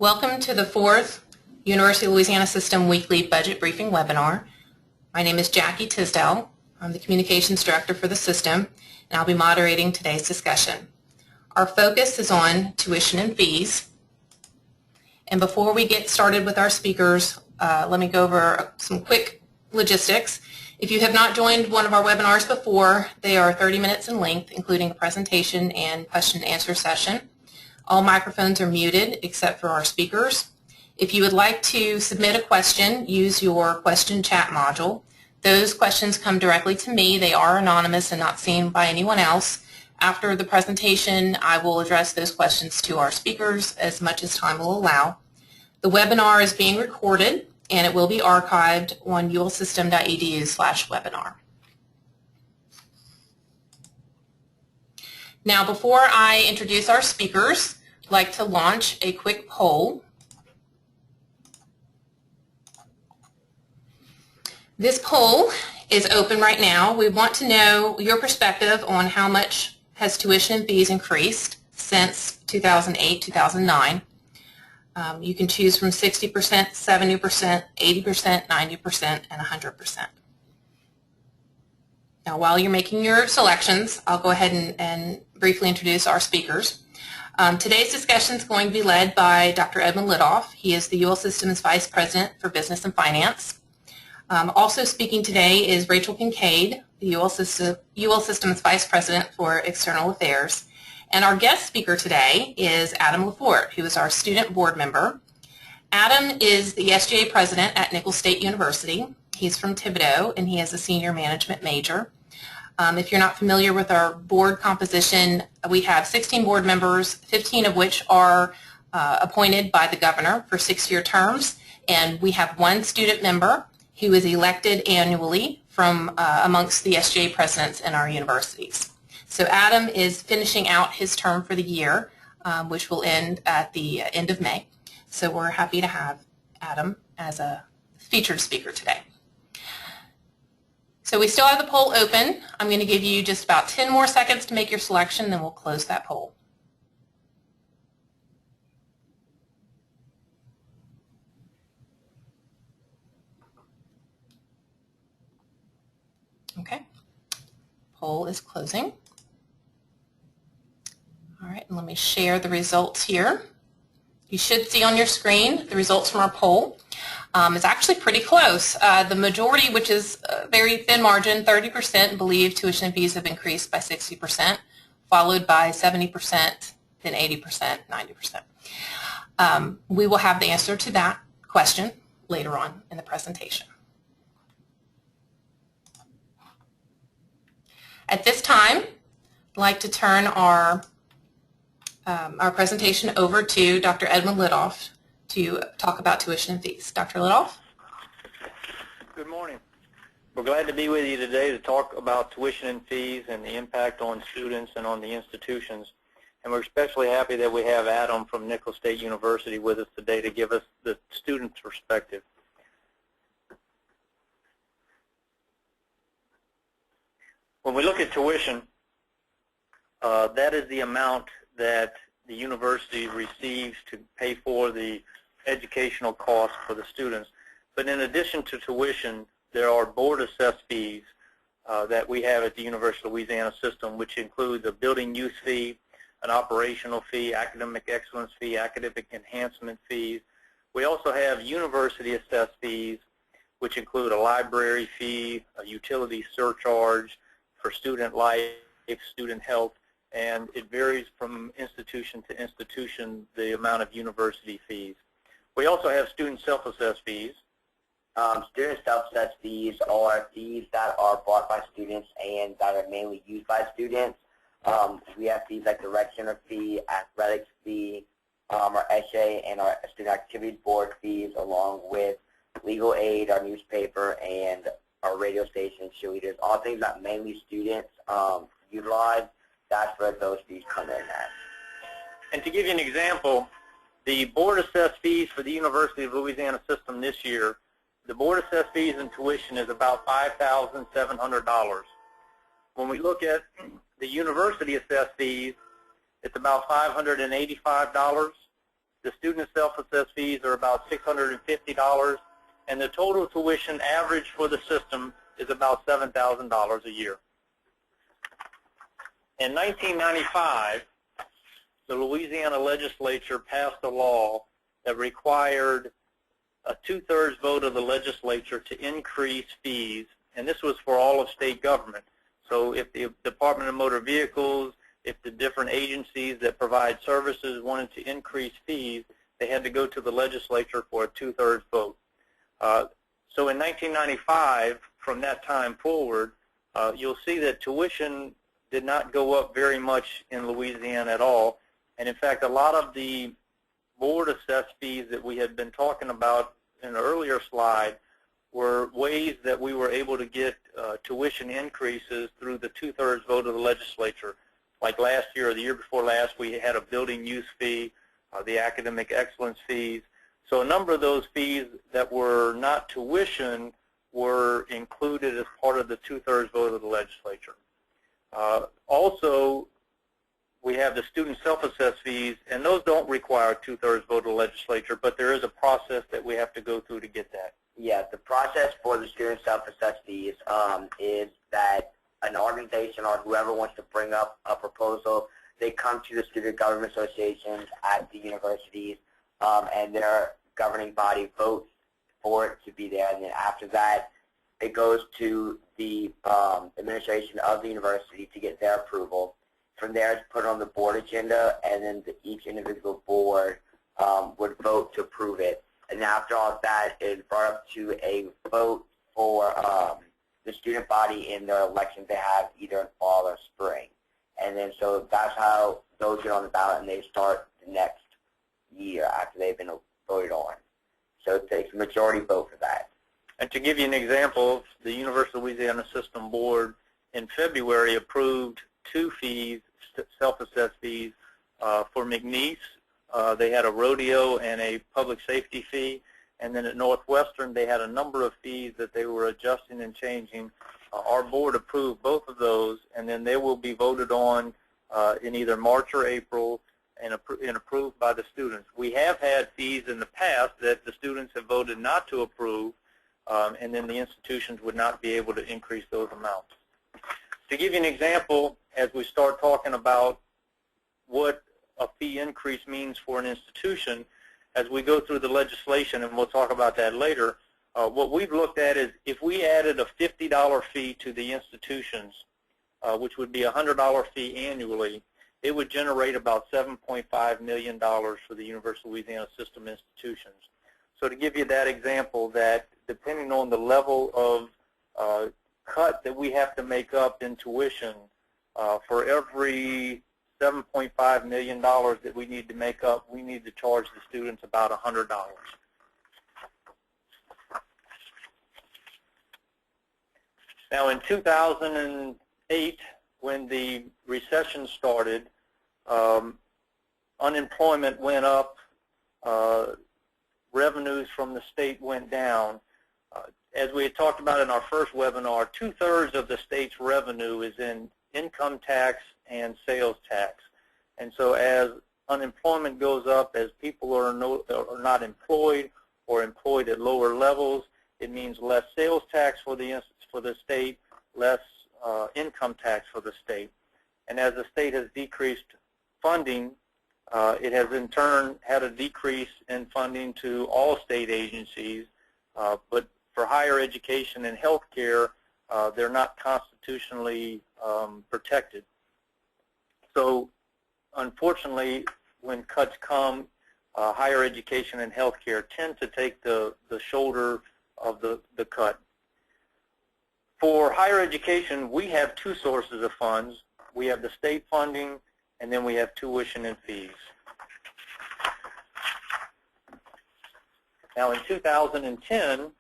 Welcome to the fourth University of Louisiana System Weekly Budget Briefing webinar. My name is Jackie Tisdale. I'm the Communications Director for the system, and I'll be moderating today's discussion. Our focus is on tuition and fees. And before we get started with our speakers, let me go over some quick logistics. If you have not joined one of our webinars before, they are 30 minutes in length, including a presentation and question and answer session. All microphones are muted except for our speakers. If you would like to submit a question, use your question chat module. Those questions come directly to me. They are anonymous and not seen by anyone else. After the presentation, I will address those questions to our speakers as much as time will allow. The webinar is being recorded and it will be archived on ulsystem.edu/webinar. Now, before I introduce our speakers, I'd like to launch a quick poll. This poll is open right now. We want to know your perspective on how much has tuition and fees increased since 2008, 2009. You can choose from 60%, 70%, 80%, 90%, and 100%. Now, while you're making your selections, I'll go ahead and briefly introduce our speakers. Today's discussion is going to be led by Dr. Edmund Lidoff. He is the UL Systems Vice President for Business and Finance. Also speaking today is Rachel Kincaid, the UL Systems Vice President for External Affairs. And our guest speaker today is Adam Lafort, who is our student board member. Adam is the SGA President at Nicholls State University. He's from Thibodaux, and he is a senior management major. If you're not familiar with our board composition, we have 16 board members, 15 of which are appointed by the governor for 6-year terms, and we have one student member who is elected annually from amongst the SGA presidents in our universities. So Adam is finishing out his term for the year, which will end at the end of May. So we're happy to have Adam as a featured speaker today. So we still have the poll open. I'm going to give you just about 10 more seconds to make your selection, then we'll close that poll. Okay, poll is closing. All right, and let me share the results here. You should see on your screen the results from our poll. It's actually pretty close. The majority, which is a very thin margin, 30% believe tuition and fees have increased by 60%, followed by 70%, then 80%, 90%. We will have the answer to that question later on in the presentation. At this time, I'd like to turn our presentation over to Dr. Edmund Lidoff to talk about tuition and fees. Dr. Lidoff? Good morning. We're glad to be with you today to talk about tuition and fees and the impact on students and on the institutions. And we're especially happy that we have Adam from Nicholls State University with us today to give us the student's perspective. When we look at tuition, that is the amount that the university receives to pay for the educational costs for the students. But in addition to tuition, there are board assessed fees that we have at the University of Louisiana System, which include a building use fee, an operational fee, academic excellence fee, academic enhancement fees. We also have university assessed fees, which include a library fee, a utility surcharge for student life, student health, and it varies from institution to institution the amount of university fees. We also have student self-assessed fees. Student self-assessed fees are fees that are bought by students and that are mainly used by students. We have fees like the rec center fee, athletics fee, our SGA and our student activities board fees, along with legal aid, our newspaper, and our radio station, cheerleaders, all things that mainly students utilize. That's where those fees come in at. And to give you an example, the board assessed fees for the University of Louisiana System this year, the board assessed fees and tuition is about $5,700. When we look at the university assessed fees, it's about $585. The student self-assessed fees are about $650, and the total tuition average for the system is about $7,000 a year. In 1995, the Louisiana legislature passed a law that required a 2/3 vote of the legislature to increase fees, and this was for all of state government. So if the Department of Motor Vehicles, if the different agencies that provide services wanted to increase fees, they had to go to the legislature for a 2/3 vote. So in 1995, from that time forward, you'll see that tuition did not go up very much in Louisiana at all. And in fact, a lot of the board assessed fees that we had been talking about in an earlier slide were ways that we were able to get tuition increases through the 2/3 vote of the legislature. Like last year or the year before last, we had a building use fee, the academic excellence fees. So a number of those fees that were not tuition were included as part of the 2/3 vote of the legislature. Also, we have the student self-assessed fees, and those don't require a 2/3 vote of the legislature, but there is a process that we have to go through to get that. Yeah, the process for the student self-assessed fees is that an organization or whoever wants to bring up a proposal, they come to the student government associations at the universities, and their governing body votes for it to be there. And then after that, it goes to the administration of the university to get their approval. From there, it's put on the board agenda, and then each individual board would vote to approve it. And after all of that, it's brought up to a vote for the student body in their elections they have either in fall or spring. And then so that's how those get on the ballot, and they start the next year after they've been voted on. So it takes a majority vote for that. And to give you an example, the University of Louisiana System Board in February approved 2 fees, self-assessed fees, for McNeese. They had a rodeo and a public safety fee. And then at Northwestern, they had a number of fees that they were adjusting and changing. Our board approved both of those, and then they will be voted on in either March or April and approved by the students. We have had fees in the past that the students have voted not to approve, and then the institutions would not be able to increase those amounts. To give you an example, as we start talking about what a fee increase means for an institution, as we go through the legislation, and we'll talk about that later, what we've looked at is if we added a $50 fee to the institutions, which would be a $100 fee annually, it would generate about $7.5 million for the University of Louisiana System institutions. So to give you that example, that depending on the level of cut that we have to make up in tuition, for every $7.5 million that we need to make up, we need to charge the students about $100. Now in 2008, when the recession started, unemployment went up, revenues from the state went down. As we had talked about in our first webinar, 2/3 of the state's revenue is in income tax and sales tax. And so as unemployment goes up, as people are not employed or employed at lower levels, it means less sales tax for the state, less income tax for the state. And as the state has decreased funding, it has in turn had a decrease in funding to all state agencies, but for higher education and health care, they're not constitutionally protected. So unfortunately, when cuts come, higher education and health care tend to take the shoulder of the cut. For higher education, we have 2 sources of funds. We have the state funding, and then we have tuition and fees. Now in 2010,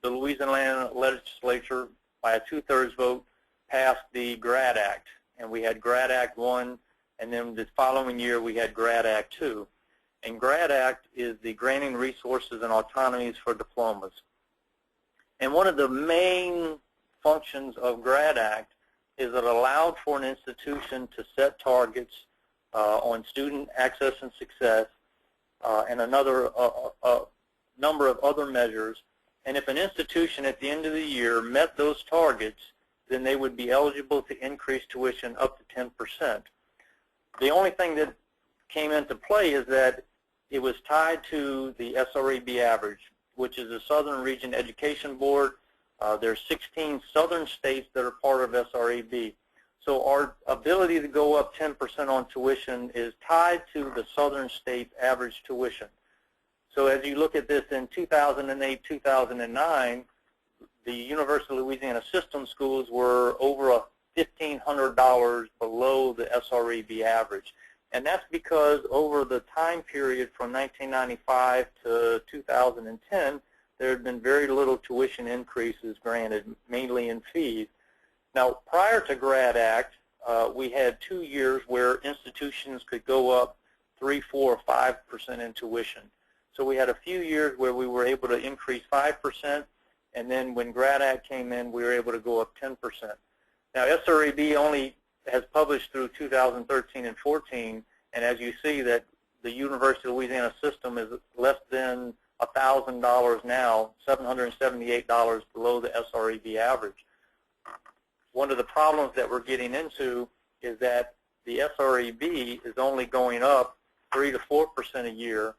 the Louisiana legislature, by a 2/3 vote, passed the GRAD Act. And we had GRAD Act 1, and then the following year we had GRAD Act 2. And GRAD Act is the Granting Resources and Autonomies for Diplomas. And one of the main functions of GRAD Act is it allowed for an institution to set targets on student access and success and another number of other measures. And if an institution at the end of the year met those targets, then they would be eligible to increase tuition up to 10%. The only thing that came into play is that it was tied to the SREB average, which is the Southern Region Education Board. There are 16 southern states that are part of SREB. So our ability to go up 10% on tuition is tied to the southern states' average tuition. So as you look at this in 2008, 2009, the University of Louisiana system schools were over $1,500 below the SREB average. And that's because over the time period from 1995 to 2010, there had been very little tuition increases granted, mainly in fees. Now, prior to GRAD Act, we had 2 years where institutions could go up 3, 4, or 5% in tuition. So we had a few years where we were able to increase 5%, and then when GRAD Act came in, we were able to go up 10%. Now, SREB only has published through 2013 and 14, and as you see that the University of Louisiana system is less than $1,000 now, $778 below the SREB average. One of the problems that we're getting into is that the SREB is only going up 3 to 4% a year,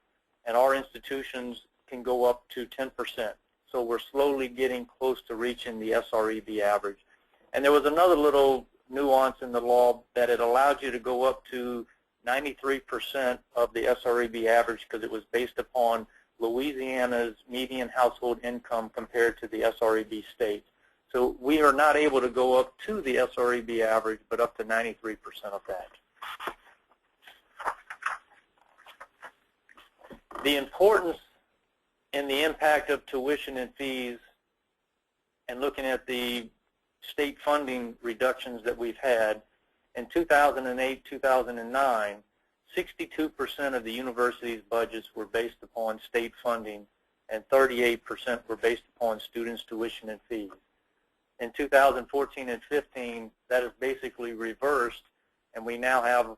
and our institutions can go up to 10%. So we're slowly getting close to reaching the SREB average. And there was another little nuance in the law that it allowed you to go up to 93% of the SREB average because it was based upon Louisiana's median household income compared to the SREB states. So we are not able to go up to the SREB average, but up to 93% of that. The importance and the impact of tuition and fees, and looking at the state funding reductions that we've had, in 2008, 2009, 62% of the university's budgets were based upon state funding, and 38% were based upon students' tuition and fees. In 2014 and 15, that is basically reversed, and we now have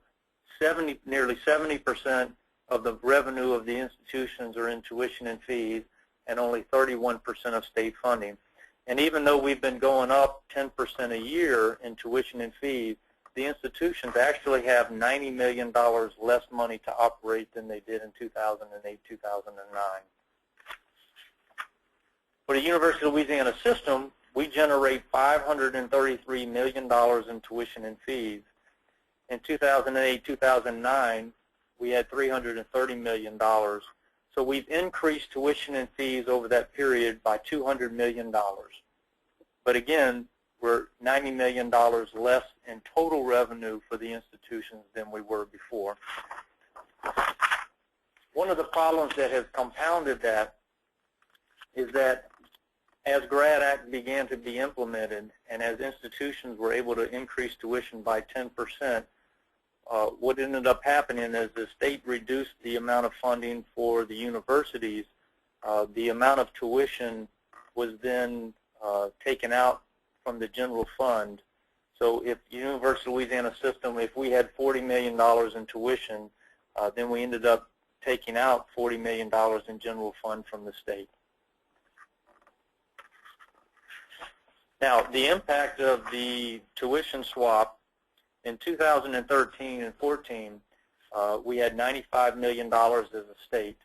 nearly 70% of the revenue of the institutions are in tuition and fees, and only 31% of state funding. And even though we've been going up 10% a year in tuition and fees, the institutions actually have $90 million less money to operate than they did in 2008, 2009. For the University of Louisiana system, we generate $533 million in tuition and fees. In 2008, 2009, we had $330 million. So we've increased tuition and fees over that period by $200 million. But again, we're $90 million less in total revenue for the institutions than we were before. One of the problems that has compounded that is that as GRAD Act began to be implemented and as institutions were able to increase tuition by 10%, what ended up happening is the state reduced the amount of funding for the universities. The amount of tuition was then taken out from the general fund. So if University of Louisiana system, if we had $40 million in tuition, then we ended up taking out $40 million in general fund from the state. Now, the impact of the tuition swap in 2013 and 14, we had $95 million as a state.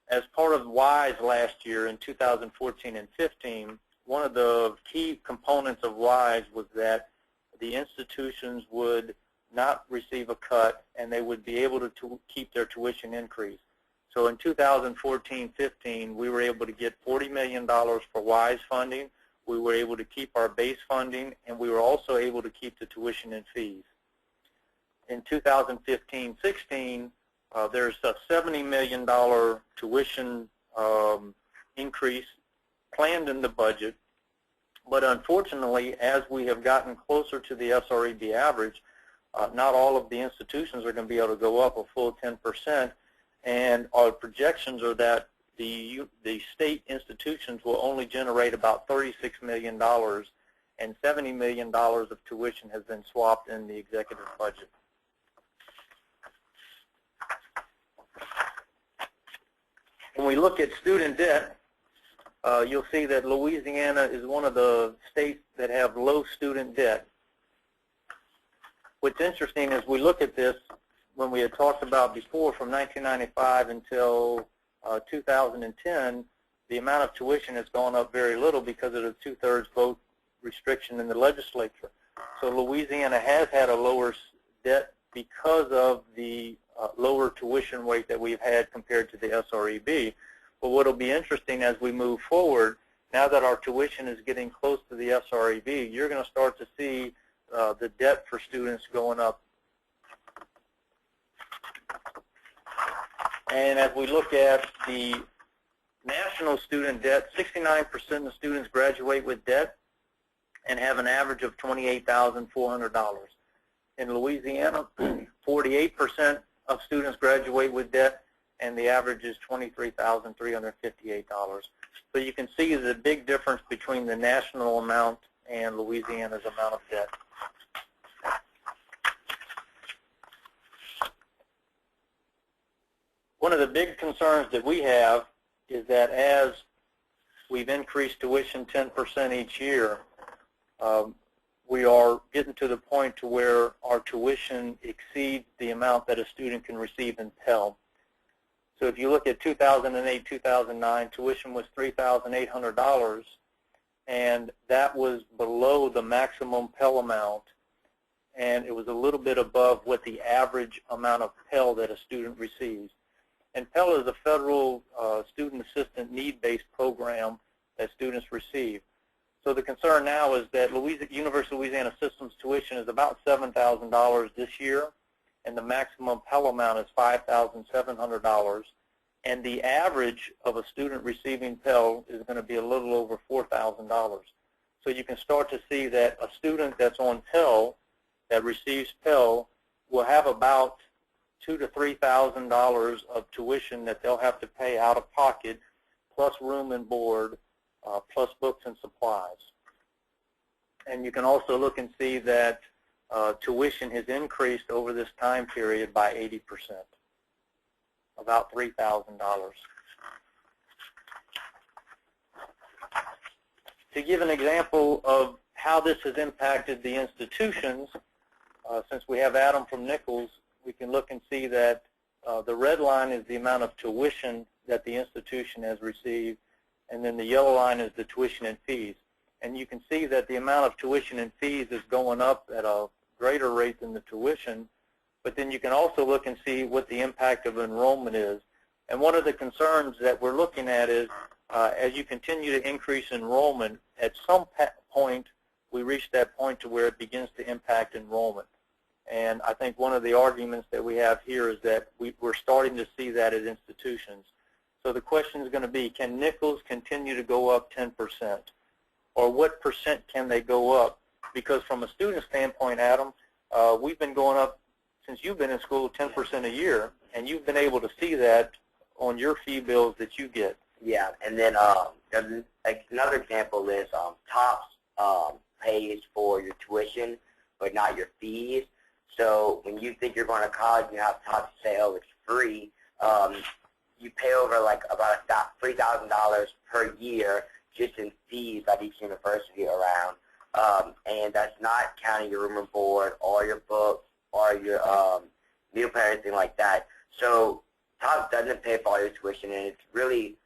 As part of WISE last year in 2014 and 15, one of the key components of WISE was that the institutions would not receive a cut and they would be able to keep their tuition increase. So in 2014-15, we were able to get $40 million for WISE funding. We were able to keep our base funding, and we were also able to keep the tuition and fees. In 2015-16, there's a $70 million tuition increase planned in the budget, but unfortunately, as we have gotten closer to the SREB average, not all of the institutions are going to be able to go up a full 10%, and our projections are that the state institutions will only generate about $36 million, and $70 million of tuition has been swapped in the executive budget. When we look at student debt, you'll see that Louisiana is one of the states that have low student debt. What's interesting is we look at this when we had talked about before from 1995 until 2010, the amount of tuition has gone up very little because of the 2/3 vote restriction in the legislature. So Louisiana has had a lower debt because of the lower tuition rate that we've had compared to the SREB. But what will be interesting as we move forward, now that our tuition is getting close to the SREB, you're going to start to see the debt for students going up. And as we look at the national student debt, 69% of students graduate with debt and have an average of $28,400. In Louisiana, 48% of students graduate with debt, and the average is $23,358. So you can see the big difference between the national amount and Louisiana's amount of debt. One of the big concerns that we have is that as we've increased tuition 10% each year, we are getting to the point to where our tuition exceeds the amount that a student can receive in Pell. So if you look at 2008, 2009, tuition was $3,800, and that was below the maximum Pell amount, and it was a little bit above what the average amount of Pell that a student receives. And Pell is a federal student assistant need-based program that students receive. So the concern now is that University of Louisiana System's tuition is about $7,000 this year, and the maximum Pell amount is $5,700. And the average of a student receiving Pell is going to be a little over $4,000. So you can start to see that a student that's on Pell, that receives Pell, will have about $2,000 to $3,000 of tuition that they'll have to pay out of pocket, plus room and board, plus books and supplies. And you can also look and see that tuition has increased over this time period by 80%, about $3,000. To give an example of how this has impacted the institutions, since we have Adam from Nichols, we can look and see that the red line is the amount of tuition that the institution has received, and then the yellow line is the tuition and fees. And you can see that the amount of tuition and fees is going up at a greater rate than the tuition, but then you can also look and see what the impact of enrollment is. And one of the concerns that we're looking at is as you continue to increase enrollment, at some point we reach that point to where it begins to impact enrollment. And I think one of the arguments that we have here is that we're starting to see that at institutions. So the question is going to be, can Nichols continue to go up 10%? Or what percent can they go up? Because from a student standpoint, Adam, we've been going up, since you've been in school, 10% a year, and you've been able to see that on your fee bills that you get. Yeah, and then another example is TOPS pays for your tuition, but not your fees. So when you think you're going to college and you have TOPS say, oh, it's free, you pay over like about $3,000 per year just in fees at each university around. And that's not counting your room and board or your books or your meal plan or anything like that. So TOPS doesn't pay for all your tuition, and it's really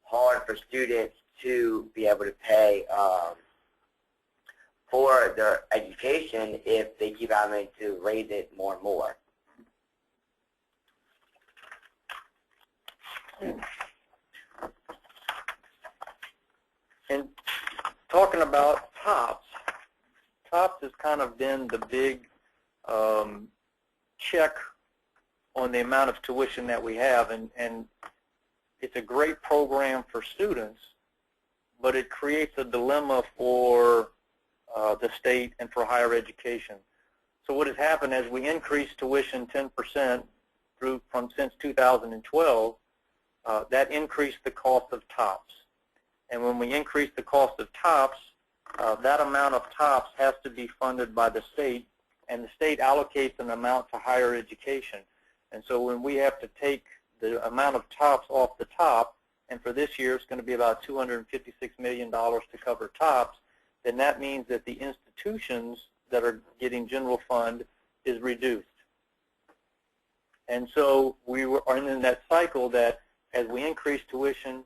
hard for students to be able to pay for their education if they keep having to raise it more and more. And talking about TOPS, TOPS has kind of been the big check on the amount of tuition that we have, and it's a great program for students, but it creates a dilemma for the state and for higher education. So what has happened as we increased tuition 10% since 2012, that increased the cost of TOPS. And when we increase the cost of TOPS, that amount of TOPS has to be funded by the state, and the state allocates an amount to higher education. And so when we have to take the amount of TOPS off the top, and for this year it's going to be about $256 million to cover TOPS, then that means that the institutions that are getting general fund is reduced. And so we are in that cycle that as we increase tuition,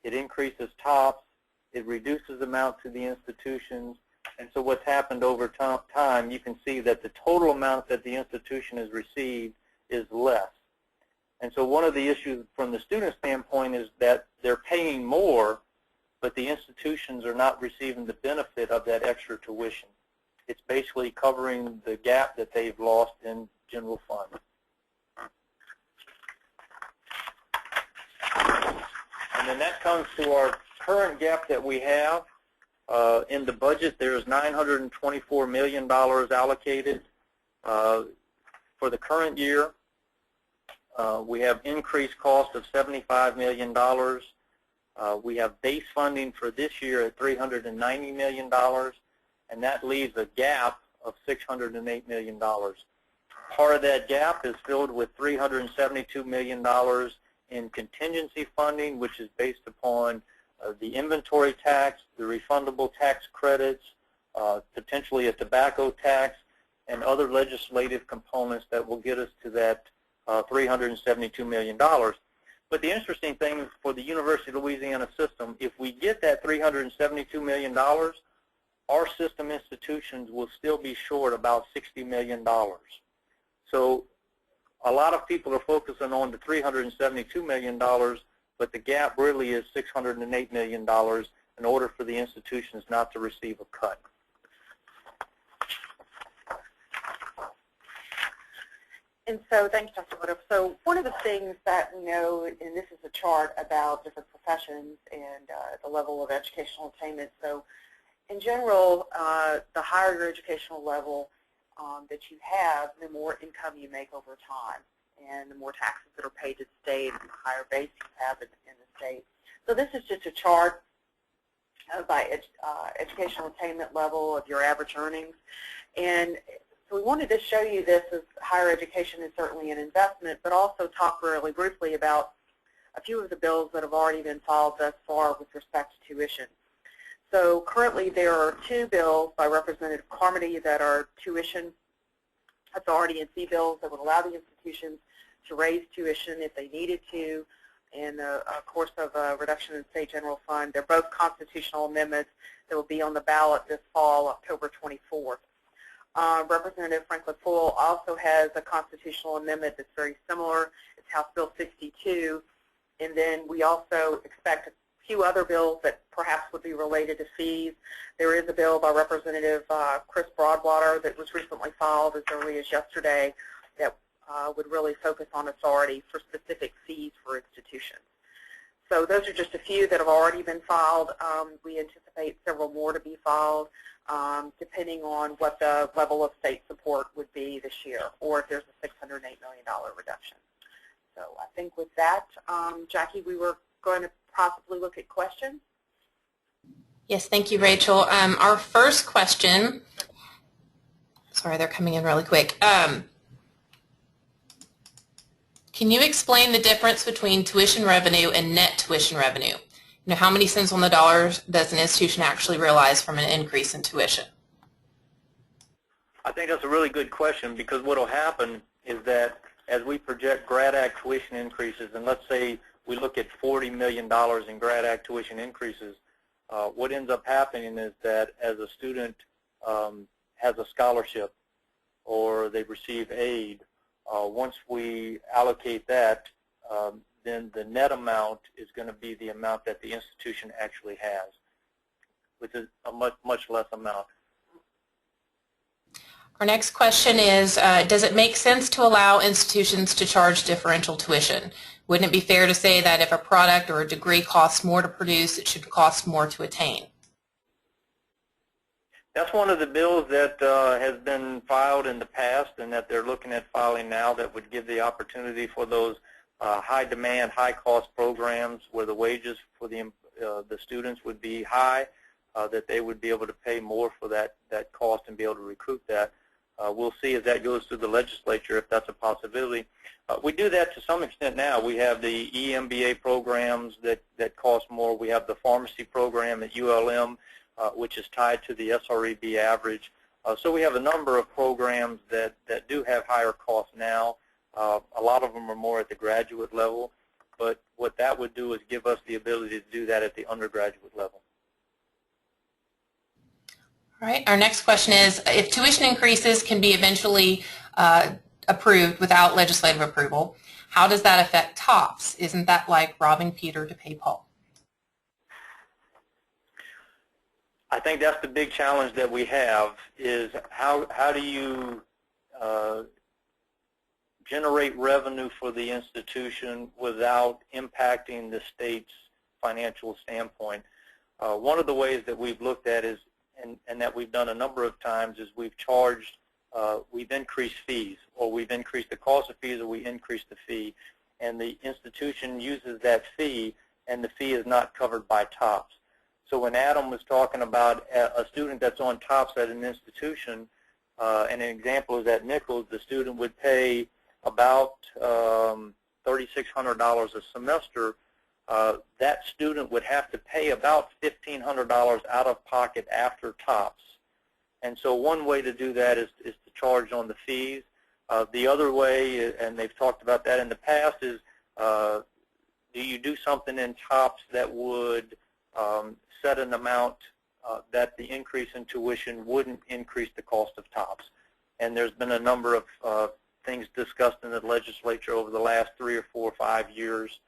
it increases TOPS, it reduces amount to the institutions, and so what's happened over time, you can see that the total amount that the institution has received is less. And so one of the issues from the student standpoint is that they're paying more, but the institutions are not receiving the benefit of that extra tuition. It's basically covering the gap that they've lost in general fund. And then that comes to our current gap that we have. In the budget, there's $924 million allocated for the current year. We have increased cost of $75 million. We have base funding for this year at $390 million, and that leaves a gap of $608 million. Part of that gap is filled with $372 million in contingency funding, which is based upon the inventory tax, the refundable tax credits, potentially a tobacco tax, and other legislative components that will get us to that $372 million. But the interesting thing for the University of Louisiana system, if we get that $372 million, our system institutions will still be short about $60 million. So a lot of people are focusing on the $372 million, but the gap really is $608 million in order for the institutions not to receive a cut. And so, thanks, Dr. Woodruff. So one of the things that we know, and this is a chart about different professions and the level of educational attainment. So in general, the higher your educational level that you have, the more income you make over time, and the more taxes that are paid to the state, and the higher base you have in the state. So this is just a chart by educational attainment level of your average earnings. And so we wanted to show you this as higher education is certainly an investment, but also talk really briefly about a few of the bills that have already been filed thus far with respect to tuition. So currently there are two bills by Representative Carmody that are tuition authority and fee bills that would allow the institutions to raise tuition if they needed to in the course of a reduction in state general fund. They're both constitutional amendments that will be on the ballot this fall, October 24th. Representative Franklin Foyle also has a constitutional amendment that's very similar. It's House Bill 62. And then we also expect a few other bills that perhaps would be related to fees. There is a bill by Representative Chris Broadwater that was recently filed as early as yesterday that would really focus on authority for specific fees for institutions. So those are just a few that have already been filed. We anticipate several more to be filed, depending on what the level of state support would be this year, or if there's a $608 million reduction. So I think with that, Jackie, we were going to possibly look at questions. Yes, thank you, Rachel. Our first question, sorry, they're coming in really quick. Can you explain the difference between tuition revenue and net tuition revenue? You know, how many cents on the dollar does an institution actually realize from an increase in tuition? I think that's a really good question, because what will happen is that as we project Grad Act tuition increases, and let's say we look at $40 million in Grad Act tuition increases, what ends up happening is that as a student has a scholarship or they receive aid, once we allocate that, then the net amount is going to be the amount that the institution actually has, which is a much less amount. Our next question is, does it make sense to allow institutions to charge differential tuition? Wouldn't it be fair to say that if a product or a degree costs more to produce, it should cost more to attain? That's one of the bills that has been filed in the past and that they're looking at filing now, that would give the opportunity for those high demand, high cost programs where the wages for the students would be high, that they would be able to pay more for that cost and be able to recoup that. We'll see as that goes through the legislature if that's a possibility. We do that to some extent now. We have the EMBA programs that cost more. We have the pharmacy program at ULM, which is tied to the SREB average. So we have a number of programs that do have higher costs now. A lot of them are more at the graduate level, but what that would do is give us the ability to do that at the undergraduate level. All right, our next question is, if tuition increases can be eventually approved without legislative approval, how does that affect TOPS? Isn't that like robbing Peter to pay Paul? I think that's the big challenge that we have is how do you generate revenue for the institution without impacting the state's financial standpoint. One of the ways that we've looked at is, and that we've done a number of times, is we've increased fees, or we've increased the cost of fees, or we increased the fee, and the institution uses that fee, and the fee is not covered by TOPS. So when Adam was talking about a student that's on TOPS at an institution, and an example is at Nichols, the student would pay about $3,600 a semester. That student would have to pay about $1,500 out of pocket after TOPS. And so one way to do that is to charge on the fees. The other way, and they've talked about that in the past, is do you do something in TOPS that would set an amount that the increase in tuition wouldn't increase the cost of TOPS. And there's been a number of things discussed in the legislature over the last 3 or 4 or 5 years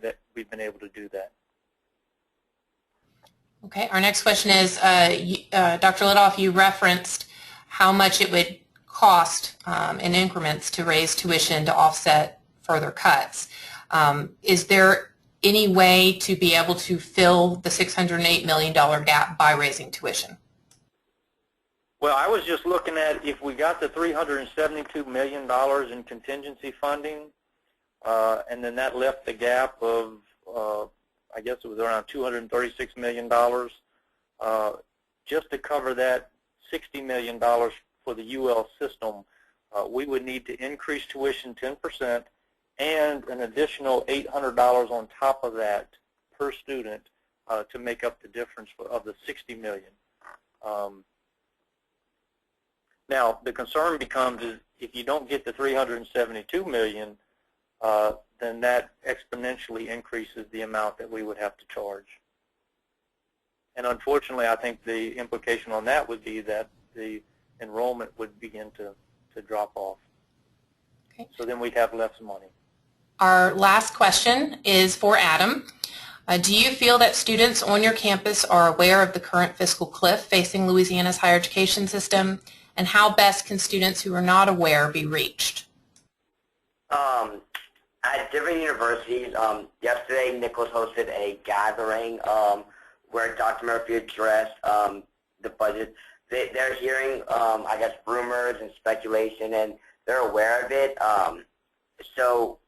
that we've been able to do that. Okay, our next question is, Dr. Lidoff, you referenced how much it would cost in increments to raise tuition to offset further cuts. Is there any way to be able to fill the $608 million gap by raising tuition? Well, I was just looking at if we got the $372 million in contingency funding, and then that left the gap of, I guess it was around $236 million. Just to cover that $60 million for the UL system, we would need to increase tuition 10%, and an additional $800 on top of that per student to make up the difference of the $60 million. Now, the concern becomes is if you don't get the $372 million, then that exponentially increases the amount that we would have to charge. And unfortunately, I think the implication on that would be that the enrollment would begin to drop off. Okay. So then we'd have less money. Our last question is for Adam. Do you feel that students on your campus are aware of the current fiscal cliff facing Louisiana's higher education system, and how best can students who are not aware be reached? At different universities, yesterday Nichols hosted a gathering where Dr. Murphy addressed the budget. They're hearing, I guess, rumors and speculation, and they're aware of it. So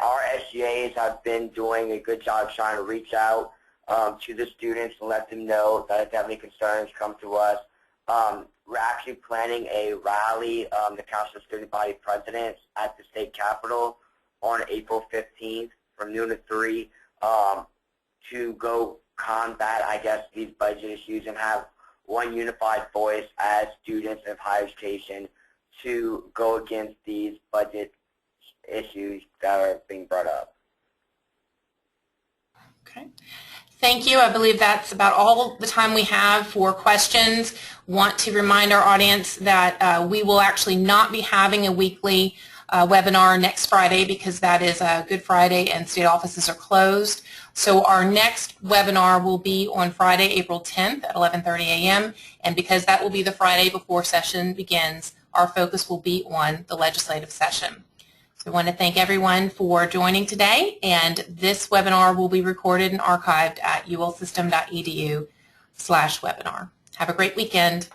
our SGAs have been doing a good job trying to reach out to the students and let them know that if they have any concerns, come to us. We're actually planning a rally, the Council of Student Body Presidents at the state capitol on April 15th from noon to 3 to go combat, I guess, these budget issues and have one unified voice as students of higher education to go against these budget issues that are being brought up. Okay. Thank you. I believe that's about all the time we have for questions. Want to remind our audience that we will actually not be having a weekly webinar next Friday because that is Good Friday and state offices are closed. So our next webinar will be on Friday, April 10th at 11:30 a.m. And because that will be the Friday before session begins, our focus will be on the legislative session. So I want to thank everyone for joining today, and this webinar will be recorded and archived at ulsystem.edu/webinar. Have a great weekend.